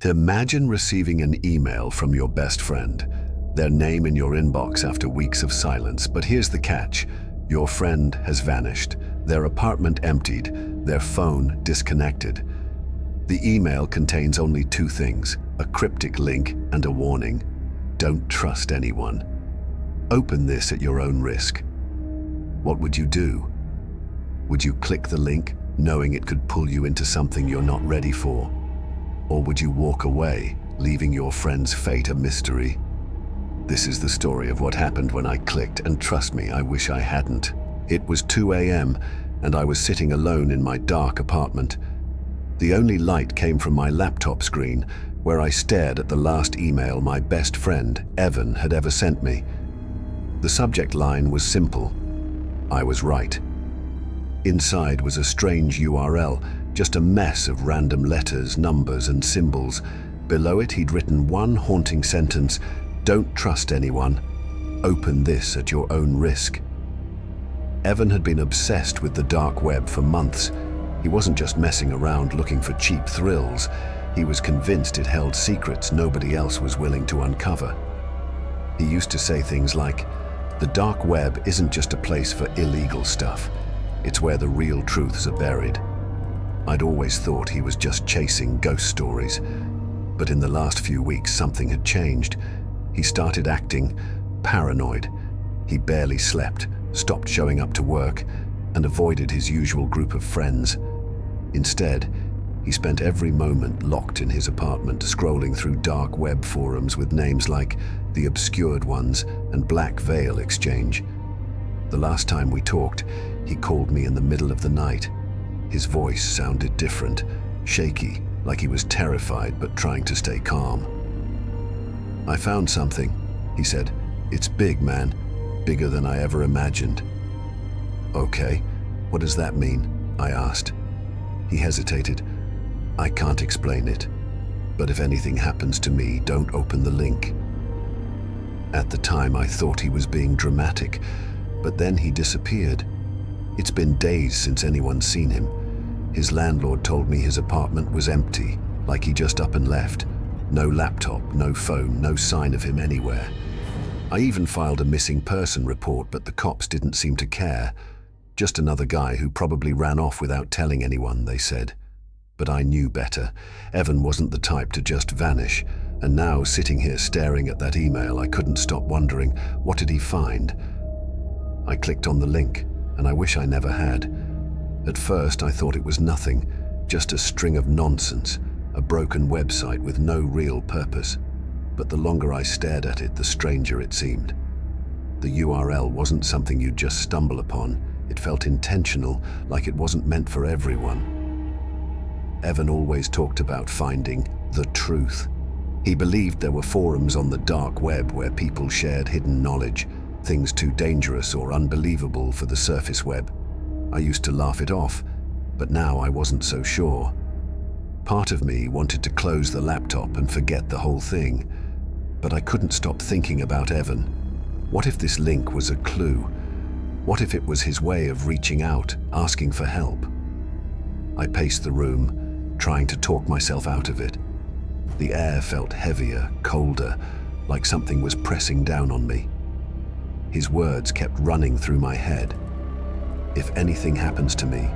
Imagine receiving an email from your best friend, their name in your inbox after weeks of silence. But here's the catch. Your friend has vanished, their apartment emptied, their phone disconnected. The email contains only two things, a cryptic link and a warning. Don't trust anyone. Open this at your own risk. What would you do? Would you click the link, knowing it could pull you into something you're not ready for? Or would you walk away, leaving your friend's fate a mystery? This is the story of what happened when I clicked, and trust me, I wish I hadn't. It was 2 a.m. and I was sitting alone in my dark apartment. The only light came from my laptop screen, where I stared at the last email my best friend, Evan, had ever sent me. The subject line was simple. I was right. Inside was a strange URL, just a mess of random letters, numbers, and symbols. Below it, he'd written one haunting sentence: "Don't trust anyone. Open this at your own risk." Evan had been obsessed with the dark web for months. He wasn't just messing around looking for cheap thrills. He was convinced it held secrets nobody else was willing to uncover. He used to say things like, "The dark web isn't just a place for illegal stuff. It's where the real truths are buried." I'd always thought he was just chasing ghost stories. But in the last few weeks, something had changed. He started acting paranoid. He barely slept, stopped showing up to work, and avoided his usual group of friends. Instead, he spent every moment locked in his apartment, scrolling through dark web forums with names like The Obscured Ones and Black Veil Exchange. The last time we talked, he called me in the middle of the night. His voice sounded different, shaky, like he was terrified but trying to stay calm. "I found something," he said. "It's big, man. Bigger than I ever imagined." "Okay, what does that mean?" I asked. He hesitated. "I can't explain it, but if anything happens to me, don't open the link." At the time, I thought he was being dramatic, but then he disappeared. It's been days since anyone's seen him. His landlord told me his apartment was empty, like he just up and left. No laptop, no phone, no sign of him anywhere. I even filed a missing person report, but the cops didn't seem to care. Just another guy who probably ran off without telling anyone, they said. But I knew better. Evan wasn't the type to just vanish. And now, sitting here staring at that email, I couldn't stop wondering, what did he find? I clicked on the link, and I wish I never had. At first, I thought it was nothing, just a string of nonsense, a broken website with no real purpose. But the longer I stared at it, the stranger it seemed. The URL wasn't something you'd just stumble upon. It felt intentional, like it wasn't meant for everyone. Evan always talked about finding the truth. He believed there were forums on the dark web where people shared hidden knowledge, things too dangerous or unbelievable for the surface web. I used to laugh it off, but now I wasn't so sure. Part of me wanted to close the laptop and forget the whole thing, but I couldn't stop thinking about Evan. What if this link was a clue? What if it was his way of reaching out, asking for help? I paced the room, trying to talk myself out of it. The air felt heavier, colder, like something was pressing down on me. His words kept running through my head. "If anything happens to me,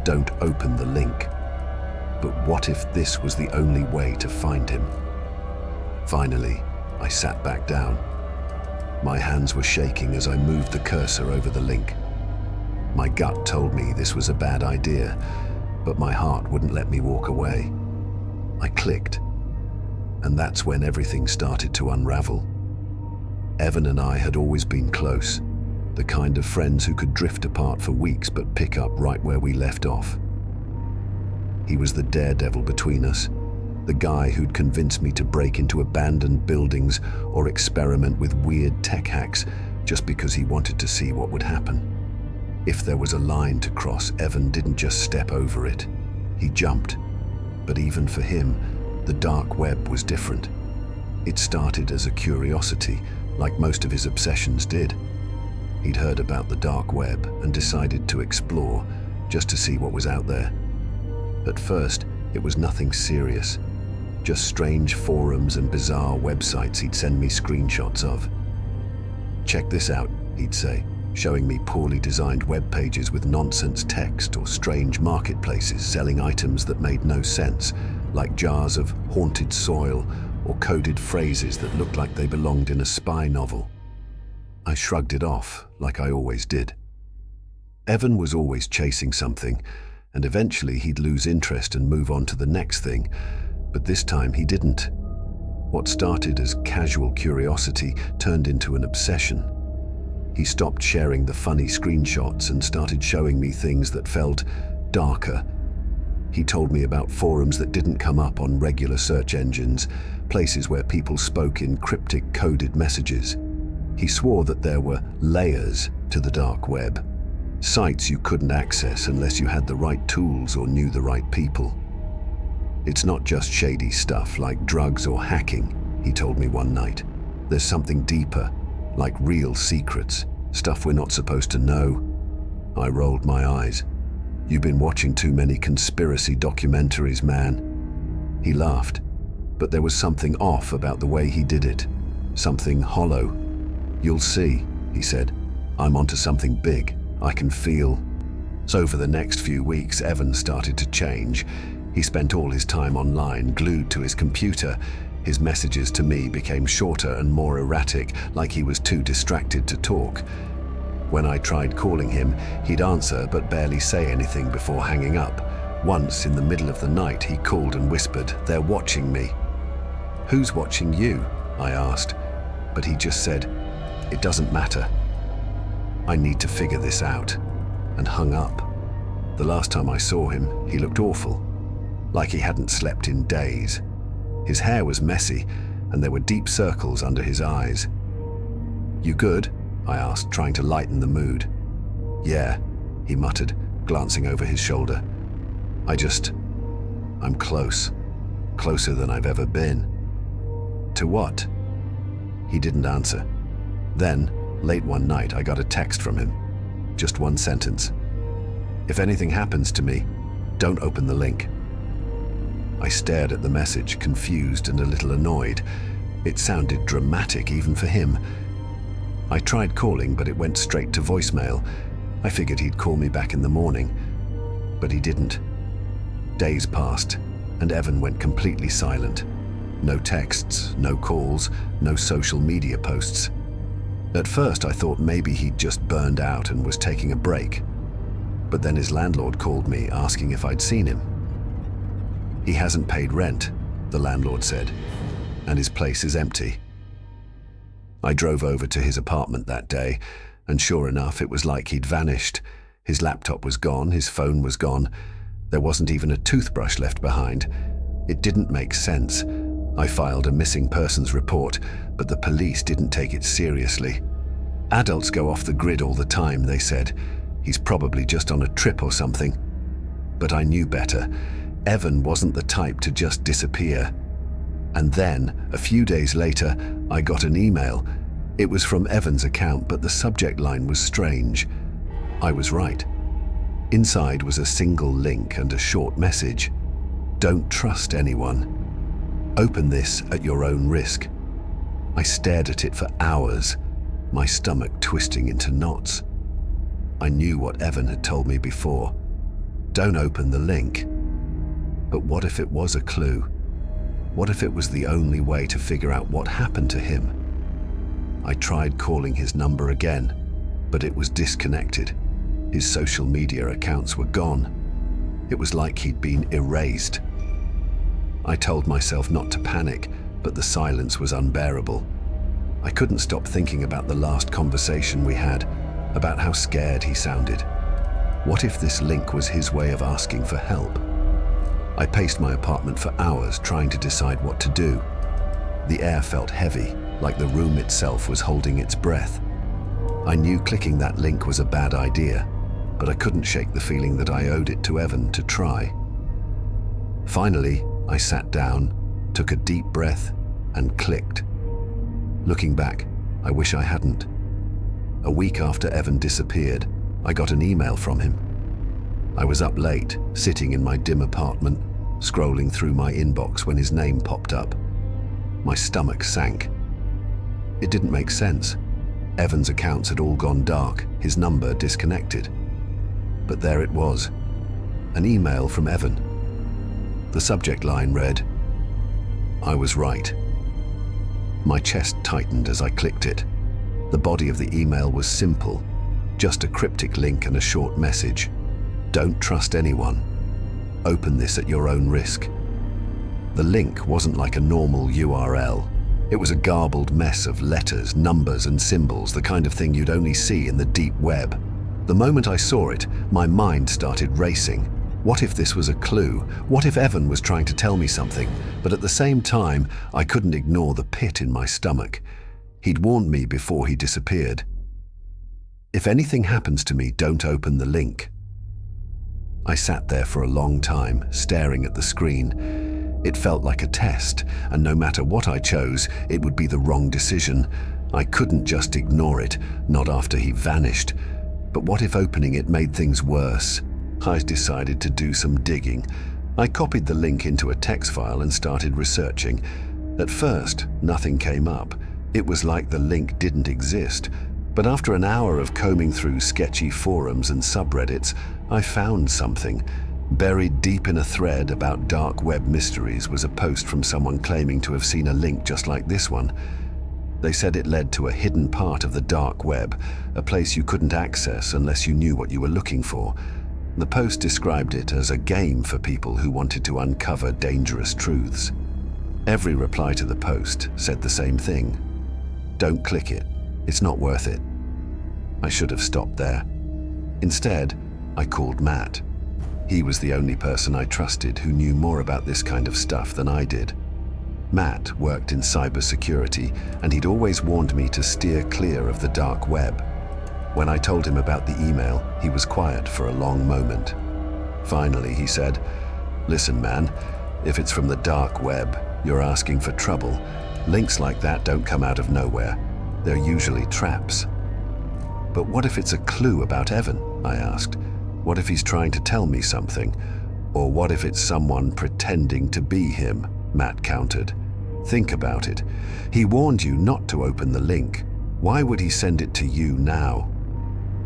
don't open the link." But what if this was the only way to find him? Finally, I sat back down. My hands were shaking as I moved the cursor over the link. My gut told me this was a bad idea, but my heart wouldn't let me walk away. I clicked, and that's when everything started to unravel. Evan and I had always been close, the kind of friends who could drift apart for weeks but pick up right where we left off. He was the daredevil between us, the guy who'd convinced me to break into abandoned buildings or experiment with weird tech hacks just because he wanted to see what would happen. If there was a line to cross, Evan didn't just step over it. He jumped. But even for him, the dark web was different. It started as a curiosity, like most of his obsessions did. He'd heard about the dark web and decided to explore, just to see what was out there. At first, it was nothing serious. just strange forums and bizarre websites he'd send me screenshots of. "Check this out," he'd say, showing me poorly designed web pages with nonsense text or strange marketplaces selling items that made no sense, like jars of haunted soil or coded phrases that looked like they belonged in a spy novel. I shrugged it off, like I always did. Evan was always chasing something, and eventually he'd lose interest and move on to the next thing, but this time he didn't. What started as casual curiosity turned into an obsession. He stopped sharing the funny screenshots and started showing me things that felt darker. He told me about forums that didn't come up on regular search engines, places where people spoke in cryptic coded messages. He swore that there were layers to the dark web, sites you couldn't access unless you had the right tools or knew the right people. "It's not just shady stuff like drugs or hacking," he told me one night. "There's something deeper, like real secrets, stuff we're not supposed to know." I rolled my eyes. "You've been watching too many conspiracy documentaries, man." He laughed, but there was something off about the way he did it, something hollow. "You'll see," he said. "I'm onto something big. I can feel." So for the next few weeks, Evan started to change. He spent all his time online, glued to his computer. His messages to me became shorter and more erratic, like he was too distracted to talk. When I tried calling him, he'd answer but barely say anything before hanging up. Once, in the middle of the night, he called and whispered, "They're watching me." "Who's watching you?" I asked, but he just said, "It doesn't matter. I need to figure this out," and hung up. The last time I saw him, he looked awful, like he hadn't slept in days. His hair was messy, and there were deep circles under his eyes. "You good?" I asked, trying to lighten the mood. "Yeah," he muttered, glancing over his shoulder. I'm close. Closer than I've ever been." "To what?" He didn't answer. Then, late one night, I got a text from him. Just one sentence. "If anything happens to me, don't open the link." I stared at the message, confused and a little annoyed. It sounded dramatic even for him. I tried calling, but it went straight to voicemail. I figured he'd call me back in the morning, but he didn't. Days passed, and Evan went completely silent. No texts, no calls, no social media posts. At first, I thought maybe he'd just burned out and was taking a break. But then his landlord called me, asking if I'd seen him. "He hasn't paid rent," the landlord said, "and his place is empty." I drove over to his apartment that day, and sure enough, it was like he'd vanished. His laptop was gone, his phone was gone. There wasn't even a toothbrush left behind. It didn't make sense. I filed a missing persons report, but the police didn't take it seriously. "Adults go off the grid all the time," they said. "He's probably just on a trip or something." But I knew better. Evan wasn't the type to just disappear. And then, a few days later, I got an email. It was from Evan's account, but the subject line was strange. I was right. Inside was a single link and a short message. "Don't trust anyone. Open this at your own risk." I stared at it for hours, my stomach twisting into knots. I knew what Evan had told me before. Don't open the link. But what if it was a clue? What if it was the only way to figure out what happened to him? I tried calling his number again, but it was disconnected. His social media accounts were gone. It was like he'd been erased. I told myself not to panic, but the silence was unbearable. I couldn't stop thinking about the last conversation we had, about how scared he sounded. What if this link was his way of asking for help? I paced my apartment for hours, trying to decide what to do. The air felt heavy, like the room itself was holding its breath. I knew clicking that link was a bad idea, but I couldn't shake the feeling that I owed it to Evan to try. Finally, I sat down, took a deep breath, and clicked. Looking back, I wish I hadn't. A week after Evan disappeared, I got an email from him. I was up late, sitting in my dim apartment, scrolling through my inbox when his name popped up. My stomach sank. It didn't make sense. Evan's accounts had all gone dark, his number disconnected. But there it was, an email from Evan. The subject line read, "I was right." My chest tightened as I clicked it. The body of the email was simple, just a cryptic link and a short message. "Don't trust anyone. Open this at your own risk." The link wasn't like a normal URL. It was a garbled mess of letters, numbers, and symbols, the kind of thing you'd only see in the deep web. The moment I saw it, my mind started racing. What if this was a clue? What if Evan was trying to tell me something? But at the same time, I couldn't ignore the pit in my stomach. He'd warned me before he disappeared. "If anything happens to me, don't open the link." I sat there for a long time, staring at the screen. It felt like a test, and no matter what I chose, it would be the wrong decision. I couldn't just ignore it, not after he vanished. But what if opening it made things worse? I decided to do some digging. I copied the link into a text file and started researching. At first, nothing came up. It was like the link didn't exist. But after an hour of combing through sketchy forums and subreddits, I found something. Buried deep in a thread about dark web mysteries was a post from someone claiming to have seen a link just like this one. They said it led to a hidden part of the dark web, a place you couldn't access unless you knew what you were looking for. The post described it as a game for people who wanted to uncover dangerous truths. Every reply to the post said the same thing. "Don't click it. It's not worth it." I should have stopped there. Instead, I called Matt. He was the only person I trusted who knew more about this kind of stuff than I did. Matt worked in cybersecurity, and he'd always warned me to steer clear of the dark web. When I told him about the email, he was quiet for a long moment. Finally, he said, "Listen, man, if it's from the dark web, you're asking for trouble. Links like that don't come out of nowhere. They're usually traps." "But what if it's a clue about Evan?" I asked. "What if he's trying to tell me something? Or what if it's someone pretending to be him?" Matt countered. "Think about it. He warned you not to open the link. Why would he send it to you now?"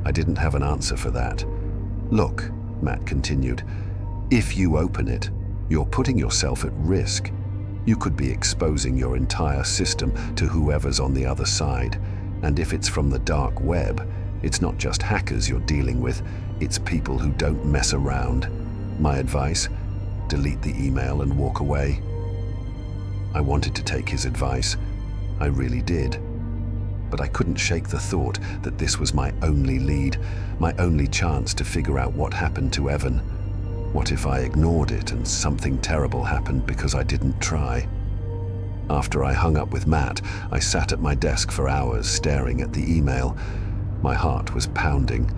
I didn't have an answer for that. "Look," Matt continued, "if you open it, you're putting yourself at risk. You could be exposing your entire system to whoever's on the other side. And if it's from the dark web, it's not just hackers you're dealing with, it's people who don't mess around. My advice, delete the email and walk away." I wanted to take his advice. I really did. But I couldn't shake the thought that this was my only lead, my only chance to figure out what happened to Evan. What if I ignored it and something terrible happened because I didn't try? After I hung up with Matt, I sat at my desk for hours staring at the email. My heart was pounding.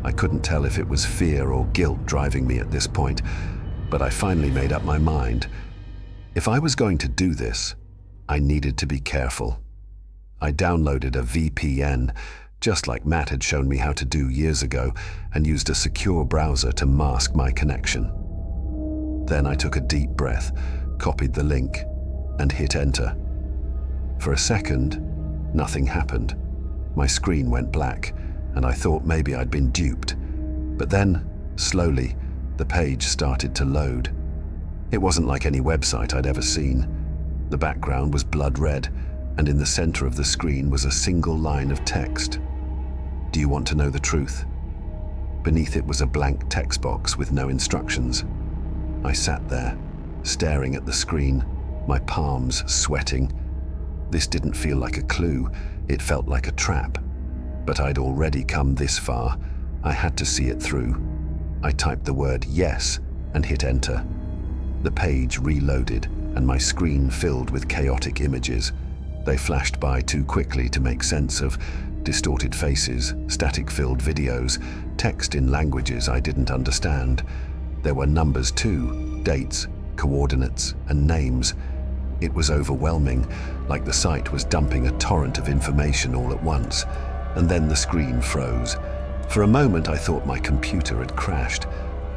I couldn't tell if it was fear or guilt driving me at this point, but I finally made up my mind. If I was going to do this, I needed to be careful. I downloaded a VPN, just like Matt had shown me how to do years ago, and used a secure browser to mask my connection. Then I took a deep breath, copied the link, and hit enter. For a second, nothing happened. My screen went black, and I thought maybe I'd been duped. But then, slowly, the page started to load. It wasn't like any website I'd ever seen. The background was blood red, and in the center of the screen was a single line of text. "Do you want to know the truth?" Beneath it was a blank text box with no instructions. I sat there, staring at the screen, my palms sweating. This didn't feel like a clue, it felt like a trap. But I'd already come this far. I had to see it through. I typed the word yes and hit enter. The page reloaded, and my screen filled with chaotic images. They flashed by too quickly to make sense of: distorted faces, static-filled videos, text in languages I didn't understand. There were numbers too, dates, coordinates, and names. It was overwhelming, like the site was dumping a torrent of information all at once. And then the screen froze. For a moment I thought my computer had crashed.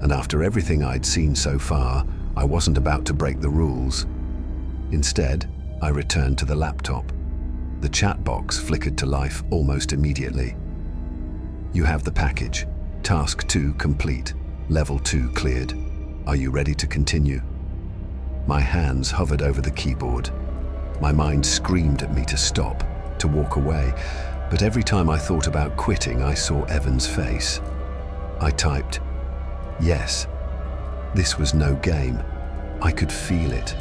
and after everything I'd seen so far, I wasn't about to break the rules. Instead, I returned to the laptop. The chat box flickered to life almost immediately. "You have the package. Task 2 complete. Level 2 cleared. Are you ready to continue?" My hands hovered over the keyboard. My mind screamed at me to stop, to walk away, but every time I thought about quitting, I saw Evan's face. I typed, "Yes." This was no game. I could feel it.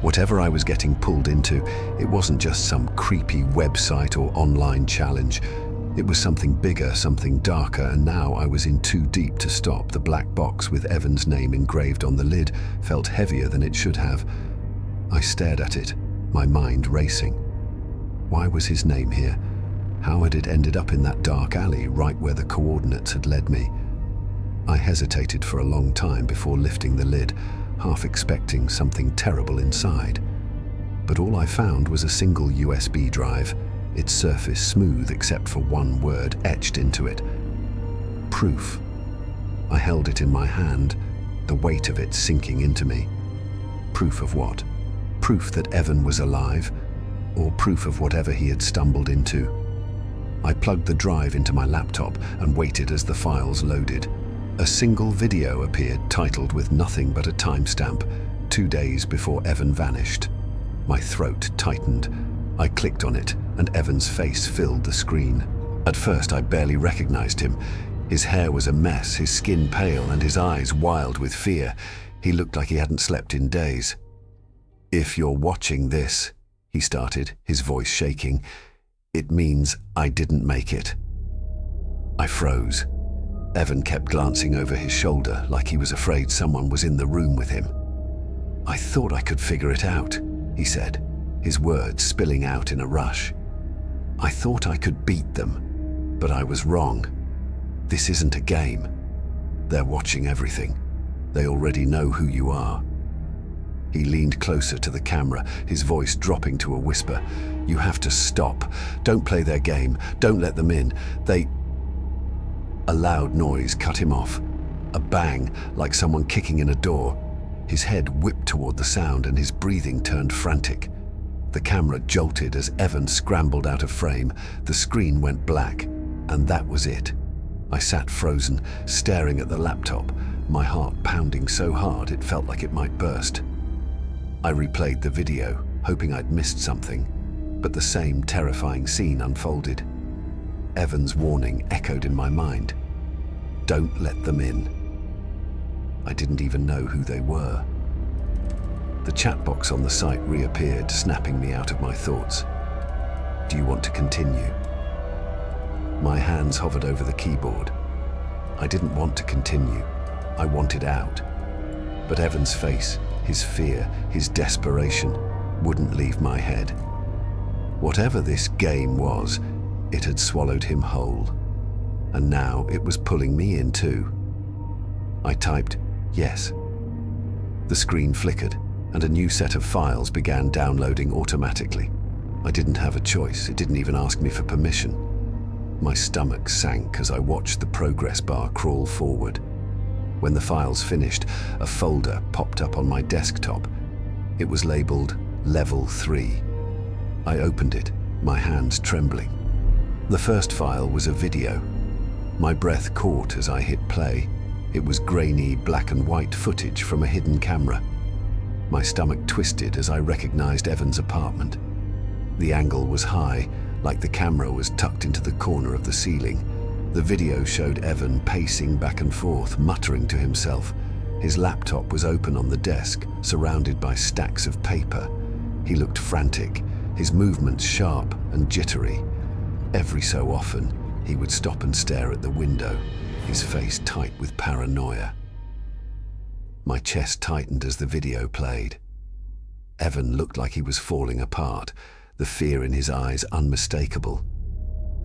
Whatever I was getting pulled into, it wasn't just some creepy website or online challenge. It was something bigger, something darker, and now I was in too deep to stop. The black box with Evan's name engraved on the lid felt heavier than it should have. I stared at it, my mind racing. Why was his name here? How had it ended up in that dark alley, right where the coordinates had led me? I hesitated for a long time before lifting the lid, half expecting something terrible inside. But all I found was a single USB drive, its surface smooth except for one word etched into it. Proof. I held it in my hand, the weight of it sinking into me. Proof of what? Proof that Evan was alive, or proof of whatever he had stumbled into? I plugged the drive into my laptop and waited as the files loaded. A single video appeared, titled with nothing but a timestamp, 2 days before Evan vanished. My throat tightened. I clicked on it, and Evan's face filled the screen. At first, I barely recognized him. His hair was a mess, his skin pale, and his eyes wild with fear. He looked like he hadn't slept in days. "If you're watching this," he started, his voice shaking, "it means I didn't make it." I froze. Evan kept glancing over his shoulder like he was afraid someone was in the room with him. "I thought I could figure it out," he said, his words spilling out in a rush. "I thought I could beat them, but I was wrong. This isn't a game. They're watching everything. They already know who you are." He leaned closer to the camera, his voice dropping to a whisper. "You have to stop. Don't play their game. Don't let them in. They..." A loud noise cut him off. A bang, like someone kicking in a door. His head whipped toward the sound and his breathing turned frantic. The camera jolted as Evan scrambled out of frame. The screen went black, and that was it. I sat frozen, staring at the laptop, my heart pounding so hard it felt like it might burst. I replayed the video, hoping I'd missed something, but the same terrifying scene unfolded. Evan's warning echoed in my mind. Don't let them in. I didn't even know who they were. The chat box on the site reappeared, snapping me out of my thoughts. Do you want to continue? My hands hovered over the keyboard. I didn't want to continue. I wanted out. But Evan's face, his fear, his desperation, wouldn't leave my head. Whatever this game was, it had swallowed him whole. And now it was pulling me in too. I typed, yes. The screen flickered, and a new set of files began downloading automatically. I didn't have a choice. It didn't even ask me for permission. My stomach sank as I watched the progress bar crawl forward. When the files finished, a folder popped up on my desktop. It was labeled Level 3. I opened it, my hands trembling. The first file was a video. My breath caught as I hit play. It was grainy black and white footage from a hidden camera. My stomach twisted as I recognized Evan's apartment. The angle was high, like the camera was tucked into the corner of the ceiling. The video showed Evan pacing back and forth, muttering to himself. His laptop was open on the desk, surrounded by stacks of paper. He looked frantic, his movements sharp and jittery. Every so often, he would stop and stare at the window, his face tight with paranoia. My chest tightened as the video played. Evan looked like he was falling apart, the fear in his eyes unmistakable.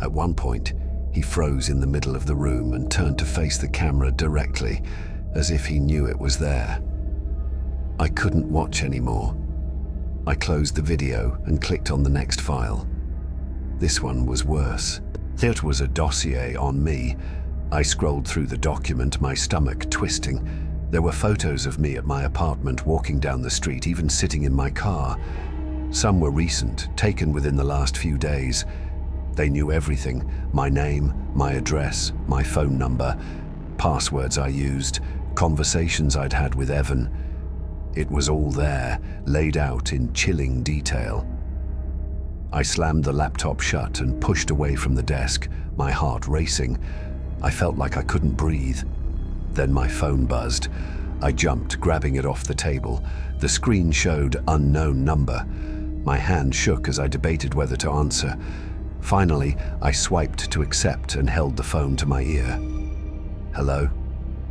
At one point, he froze in the middle of the room and turned to face the camera directly, as if he knew it was there. I couldn't watch anymore. I closed the video and clicked on the next file. This one was worse. It was a dossier on me, I scrolled through the document, my stomach twisting. There were photos of me at my apartment, walking down the street, even sitting in my car. Some were recent, taken within the last few days. They knew everything: my name, my address, my phone number, passwords I used, conversations I'd had with Evan. It was all there, laid out in chilling detail. I slammed the laptop shut and pushed away from the desk, my heart racing. I felt like I couldn't breathe. Then my phone buzzed. I jumped, grabbing it off the table. The screen showed unknown number. My hand shook as I debated whether to answer. Finally, I swiped to accept and held the phone to my ear. "Hello?"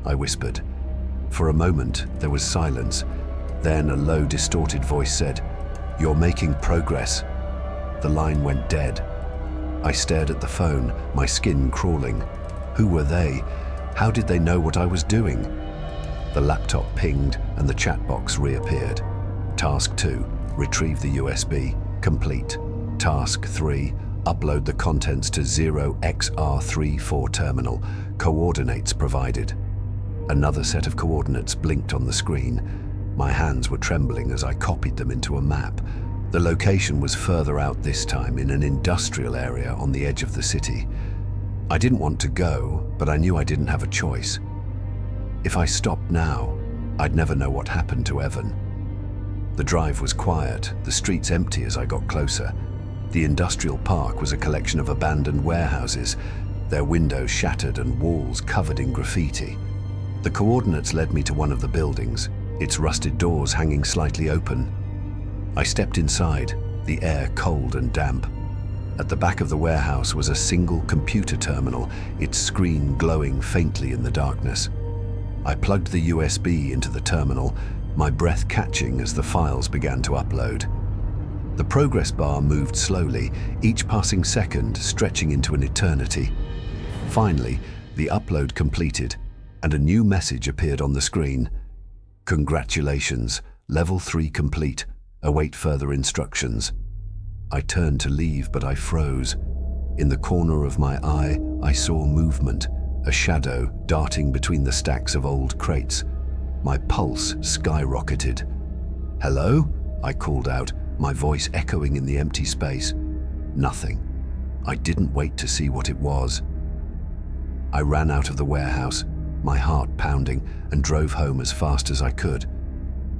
I whispered. For a moment, there was silence. Then a low, distorted voice said, "You're making progress." The line went dead. I stared at the phone, my skin crawling. Who were they? How did they know what I was doing? The laptop pinged and the chat box reappeared. Task 2, retrieve the USB. Complete. Task 3, upload the contents to 0xR34 terminal. Coordinates provided. Another set of coordinates blinked on the screen. My hands were trembling as I copied them into a map. The location was further out this time, in an industrial area on the edge of the city. I didn't want to go, but I knew I didn't have a choice. If I stopped now, I'd never know what happened to Evan. The drive was quiet, the streets empty as I got closer. The industrial park was a collection of abandoned warehouses, their windows shattered and walls covered in graffiti. The coordinates led me to one of the buildings, its rusted doors hanging slightly open. I stepped inside, the air cold and damp. At the back of the warehouse was a single computer terminal, its screen glowing faintly in the darkness. I plugged the USB into the terminal, my breath catching as the files began to upload. The progress bar moved slowly, each passing second stretching into an eternity. Finally, the upload completed, and a new message appeared on the screen. "Congratulations, level 3 complete. Await further instructions." I turned to leave, but I froze. In the corner of my eye, I saw movement, a shadow darting between the stacks of old crates. My pulse skyrocketed. "Hello?" I called out, my voice echoing in the empty space. Nothing. I didn't wait to see what it was. I ran out of the warehouse, my heart pounding, and drove home as fast as I could.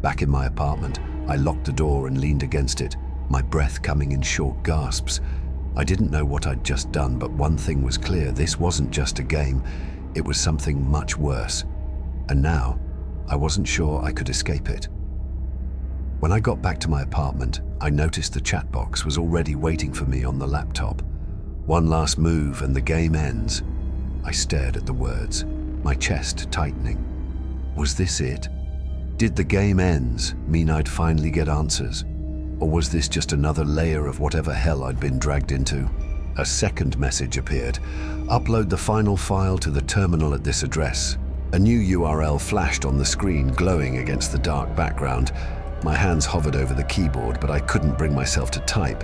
Back in my apartment, I locked the door and leaned against it, my breath coming in short gasps. I didn't know what I'd just done, but one thing was clear: this wasn't just a game, it was something much worse. And now, I wasn't sure I could escape it. When I got back to my apartment, I noticed the chat box was already waiting for me on the laptop. "One last move and the game ends." I stared at the words, my chest tightening. Was this it? Did the game ends mean I'd finally get answers? Or was this just another layer of whatever hell I'd been dragged into? A second message appeared. "Upload the final file to the terminal at this address." A new URL flashed on the screen, glowing against the dark background. My hands hovered over the keyboard, but I couldn't bring myself to type.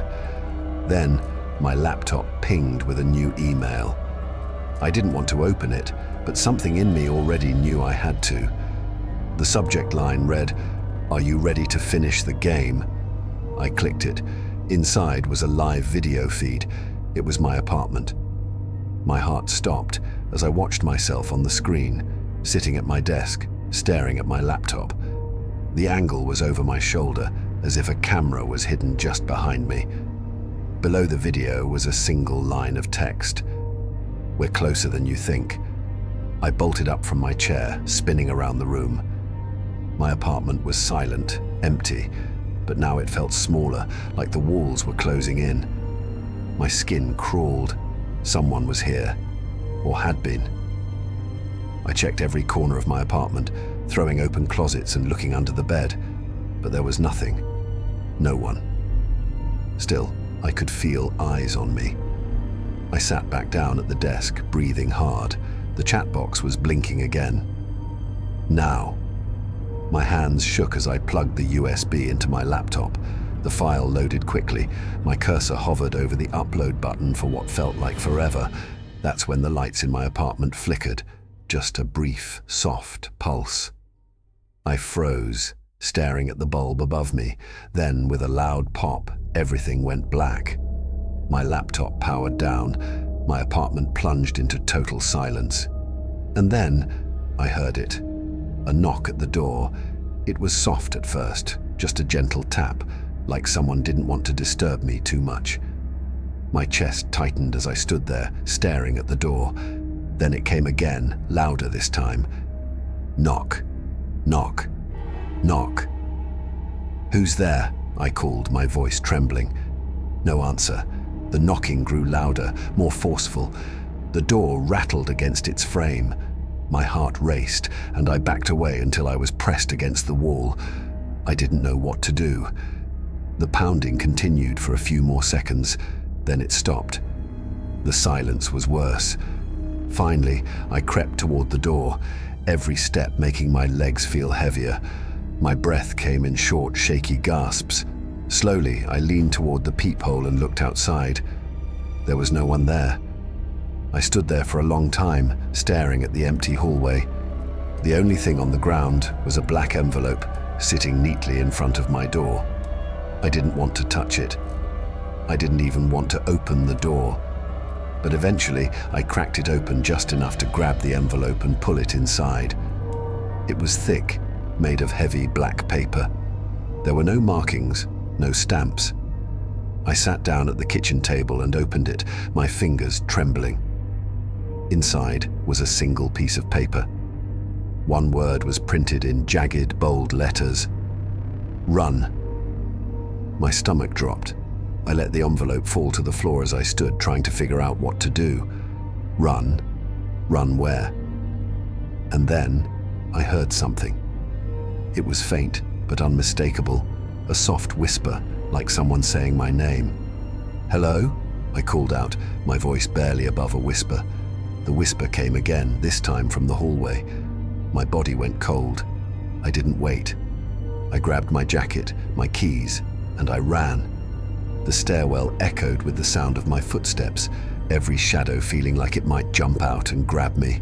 Then, my laptop pinged with a new email. I didn't want to open it, but something in me already knew I had to. The subject line read, "Are you ready to finish the game?" I clicked it. Inside was a live video feed. It was my apartment. My heart stopped as I watched myself on the screen, sitting at my desk, staring at my laptop. The angle was over my shoulder, as if a camera was hidden just behind me. Below the video was a single line of text. "We're closer than you think." I bolted up from my chair, spinning around the room. My apartment was silent, empty, but now it felt smaller, like the walls were closing in. My skin crawled. Someone was here, or had been. I checked every corner of my apartment, throwing open closets and looking under the bed, but there was nothing. No one. Still, I could feel eyes on me. I sat back down at the desk, breathing hard. The chat box was blinking again. Now. My hands shook as I plugged the USB into my laptop. The file loaded quickly. My cursor hovered over the upload button for what felt like forever. That's when the lights in my apartment flickered, just a brief, soft pulse. I froze, staring at the bulb above me. Then, with a loud pop, everything went black. My laptop powered down. My apartment plunged into total silence. And then, I heard it. A knock at the door. It was soft at first, just a gentle tap, like someone didn't want to disturb me too much. My chest tightened as I stood there, staring at the door. Then it came again, louder this time. Knock. Knock. Knock. "Who's there?" I called, my voice trembling. No answer. The knocking grew louder, more forceful. The door rattled against its frame. My heart raced, and I backed away until I was pressed against the wall. I didn't know what to do. The pounding continued for a few more seconds, then it stopped. The silence was worse. Finally, I crept toward the door, every step making my legs feel heavier. My breath came in short, shaky gasps. Slowly, I leaned toward the peephole and looked outside. There was no one there. I stood there for a long time, staring at the empty hallway. The only thing on the ground was a black envelope sitting neatly in front of my door. I didn't want to touch it. I didn't even want to open the door. But eventually, I cracked it open just enough to grab the envelope and pull it inside. It was thick, made of heavy black paper. There were no markings, no stamps. I sat down at the kitchen table and opened it, my fingers trembling. Inside was a single piece of paper. One word was printed in jagged, bold letters. "Run." My stomach dropped. I let the envelope fall to the floor as I stood, trying to figure out what to do. Run? Run where? And then I heard something. It was faint, but unmistakable, a soft whisper, like someone saying my name. "Hello?" I called out, my voice barely above a whisper. The whisper came again, this time from the hallway. My body went cold. I didn't wait. I grabbed my jacket, my keys, and I ran. The stairwell echoed with the sound of my footsteps, every shadow feeling like it might jump out and grab me.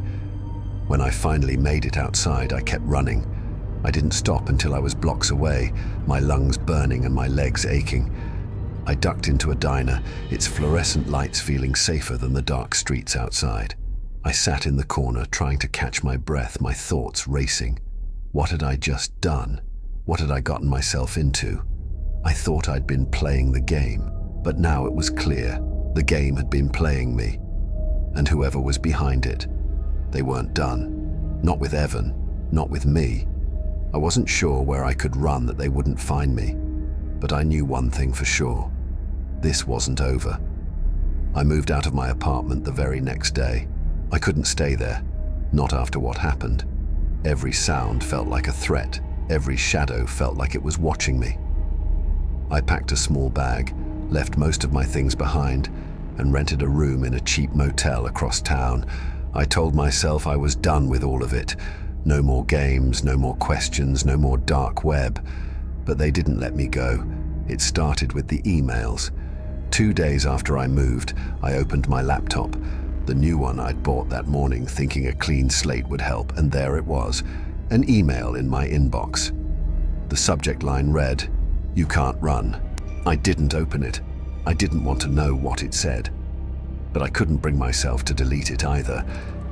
When I finally made it outside, I kept running. I didn't stop until I was blocks away, my lungs burning and my legs aching. I ducked into a diner, its fluorescent lights feeling safer than the dark streets outside. I sat in the corner, trying to catch my breath, my thoughts racing. What had I just done? What had I gotten myself into? I thought I'd been playing the game, but now it was clear. The game had been playing me. And whoever was behind it, they weren't done. Not with Evan, not with me. I wasn't sure where I could run that they wouldn't find me. But I knew one thing for sure. This wasn't over. I moved out of my apartment the very next day. I couldn't stay there, not after what happened. Every sound felt like a threat. Every shadow felt like it was watching me. I packed a small bag, left most of my things behind, and rented a room in a cheap motel across town. I told myself I was done with all of it. No more games, no more questions, no more dark web. But they didn't let me go. It started with the emails. 2 days after I moved, I opened my laptop, the new one I'd bought that morning, thinking a clean slate would help, and there it was, an email in my inbox. The subject line read, "You can't run." I didn't open it. I didn't want to know what it said. But I couldn't bring myself to delete it either.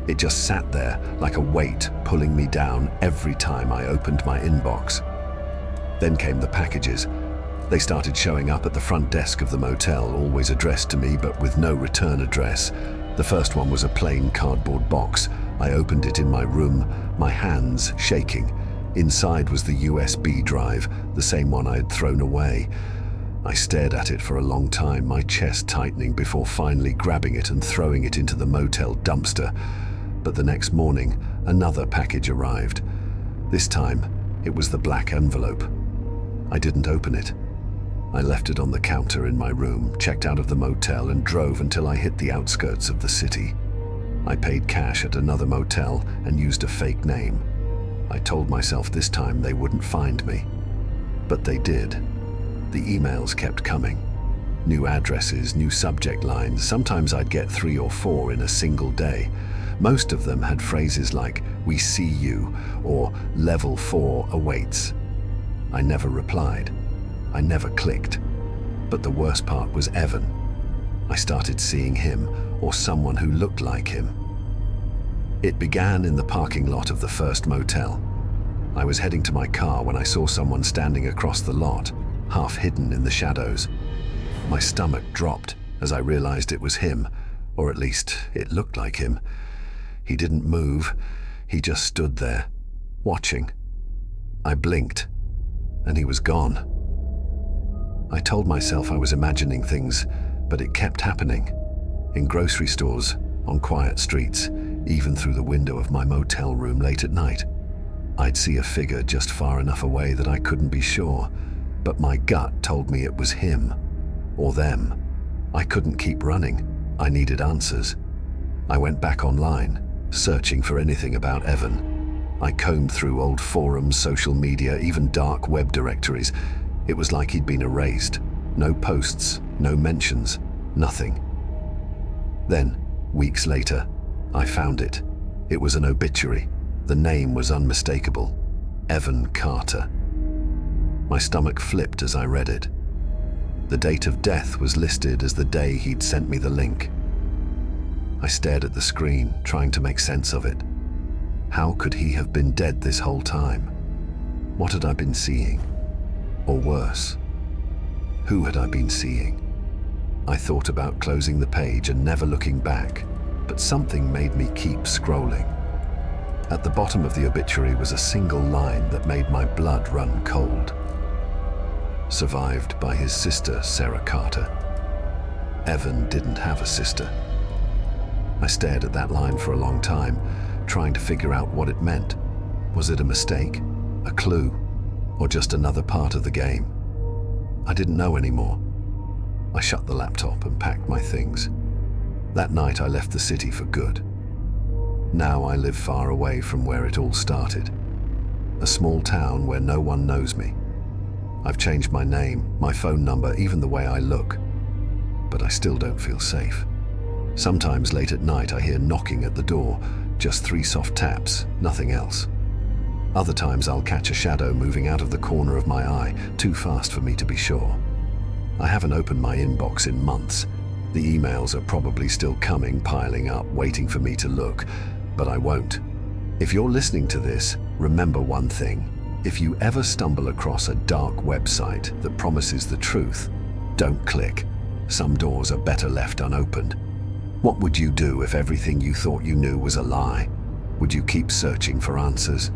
It just sat there like a weight pulling me down every time I opened my inbox. Then came the packages. They started showing up at the front desk of the motel, always addressed to me but with no return address. The first one was a plain cardboard box. I opened it in my room, my hands shaking. Inside was the USB drive, the same one I had thrown away. I stared at it for a long time, my chest tightening before finally grabbing it and throwing it into the motel dumpster. But the next morning, another package arrived. This time, it was the black envelope. I didn't open it. I left it on the counter in my room, checked out of the motel, and drove until I hit the outskirts of the city. I paid cash at another motel and used a fake name. I told myself this time they wouldn't find me. But they did. The emails kept coming. New addresses, new subject lines. Sometimes I'd get 3 or 4 in a single day. Most of them had phrases like, "We see you," or "Level 4 awaits." I never replied. I never clicked. But the worst part was Evan. I started seeing him, or someone who looked like him. It began in the parking lot of the first motel. I was heading to my car when I saw someone standing across the lot, half hidden in the shadows. My stomach dropped as I realized it was him, or at least it looked like him. He didn't move, he just stood there, watching. I blinked, and he was gone. I told myself I was imagining things, but it kept happening. In grocery stores, on quiet streets, even through the window of my motel room late at night. I'd see a figure just far enough away that I couldn't be sure, but my gut told me it was him, or them. I couldn't keep running. I needed answers. I went back online, searching for anything about Evan. I combed through old forums, social media, even dark web directories. It was like he'd been erased. No posts, no mentions, nothing. Then, weeks later, I found it. It was an obituary. The name was unmistakable. Evan Carter. My stomach flipped as I read it. The date of death was listed as the day he'd sent me the link. I stared at the screen, trying to make sense of it. How could he have been dead this whole time? What had I been seeing? Or worse, who had I been seeing? I thought about closing the page and never looking back, but something made me keep scrolling. At the bottom of the obituary was a single line that made my blood run cold. Survived by his sister, Sarah Carter. Evan didn't have a sister. I stared at that line for a long time, trying to figure out what it meant. Was it a mistake, a clue, or just another part of the game? I didn't know anymore. I shut the laptop and packed my things. That night I left the city for good. Now I live far away from where it all started. A small town where no one knows me. I've changed my name, my phone number, even the way I look. But I still don't feel safe. Sometimes late at night I hear knocking at the door, just 3 soft taps, nothing else. Other times I'll catch a shadow moving out of the corner of my eye, too fast for me to be sure. I haven't opened my inbox in months. The emails are probably still coming, piling up, waiting for me to look, but I won't. If you're listening to this, remember one thing. If you ever stumble across a dark website that promises the truth, don't click. Some doors are better left unopened. What would you do if everything you thought you knew was a lie? Would you keep searching for answers?